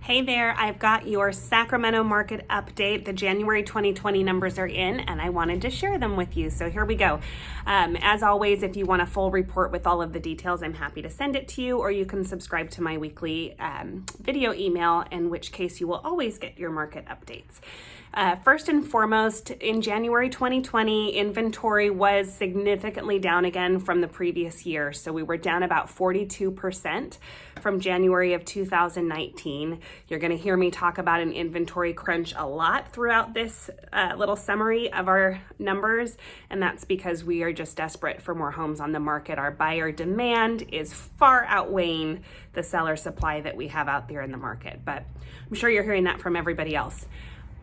Hey there, I've got your Sacramento market update. The January 2020 numbers are in and I wanted to share them with you. So here we go. As always, if you want a full report with all of the details, I'm happy to send it to you, or you can subscribe to my weekly video email, in which case you will always get your market updates. First and foremost, in January 2020, inventory was significantly down again from the previous year. So we were down about 42% from January of 2019. You're going to hear me talk about an inventory crunch a lot throughout this little summary of our numbers, and that's because we are just desperate for more homes on the market. Our buyer demand is far outweighing the seller supply that we have out there in the market, but I'm sure you're hearing that from everybody else.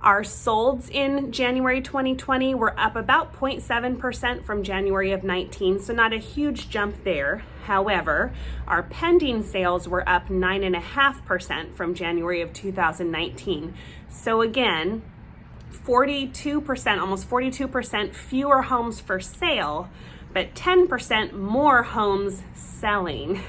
Our solds in January 2020 were up about 0.7% from January of 19, so not a huge jump there. However, our pending sales were up 9.5% from January of 2019. So again, 42%, almost 42% fewer homes for sale, but 10% more homes selling.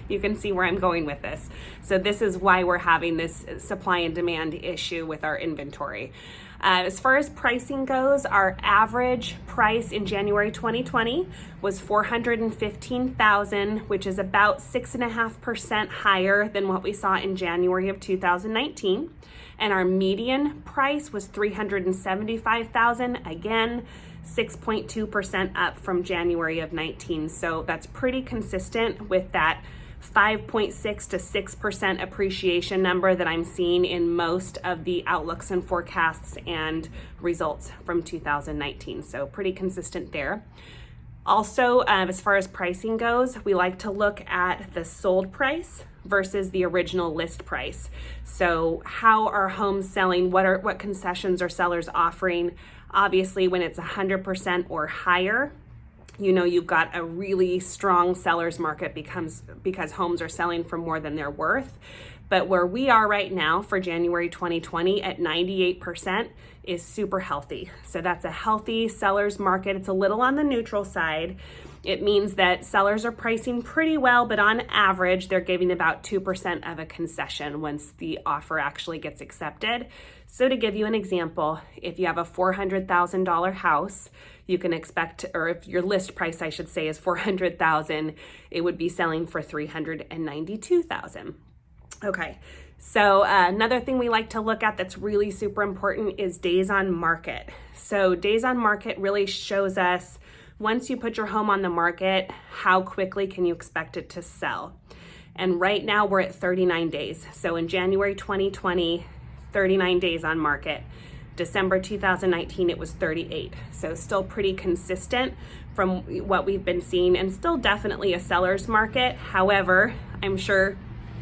You can see where I'm going with this. So this is why we're having this supply and demand issue with our inventory. As far as pricing goes, our average price in January 2020 was $415,000, which is about 6.5% higher than what we saw in January of 2019. And our median price was $375,000, again, 6.2% up from January of 19. So that's pretty consistent with that 5.6 to 6% appreciation number that I'm seeing in most of the outlooks and forecasts and results from 2019. So pretty consistent there. Also, as far as pricing goes, we like to look at the sold price versus the original list price. So how are homes selling? What concessions are sellers offering? Obviously, when it's 100% or higher, you know you've got a really strong seller's market because homes are selling for more than they're worth. But where we are right now for January 2020 at 98% is super healthy. So that's a healthy seller's market. It's a little on the neutral side. It means that sellers are pricing pretty well, but on average, they're giving about 2% of a concession once the offer actually gets accepted. So to give you an example, if you have a $400,000 house, you can expect, or if your list price, I should say, is $400,000, it would be selling for $392,000. Okay, so another thing we like to look at that's really super important is days on market. So days on market really shows us, once you put your home on the market, how quickly can you expect it to sell? And right now we're at 39 days. So in January 2020, 39 days on market. December 2019, it was 38. So still pretty consistent from what we've been seeing, and still definitely a seller's market. However, I'm sure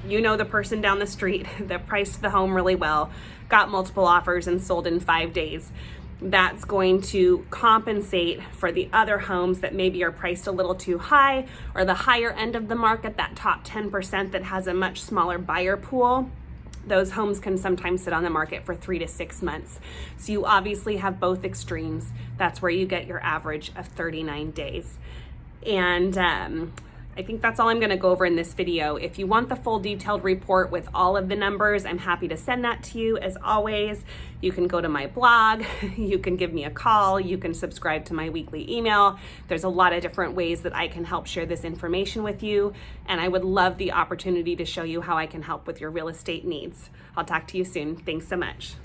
you know the person down the street that priced the home really well, got multiple offers and sold in 5 days. That's going to compensate for the other homes that maybe are priced a little too high, or the higher end of the market, that top 10% that has a much smaller buyer pool. Those homes can sometimes sit on the market for 3 to 6 months. So you obviously have both extremes. That's where you get your average of 39 days. And I think that's all I'm going to go over in this video. If you want the full detailed report with all of the numbers, I'm happy to send that to you. As always, you can go to my blog, you can give me a call, you can subscribe to my weekly email. There's a lot of different ways that I can help share this information with you, and I would love the opportunity to show you how I can help with your real estate needs. I'll talk to you soon. Thanks so much.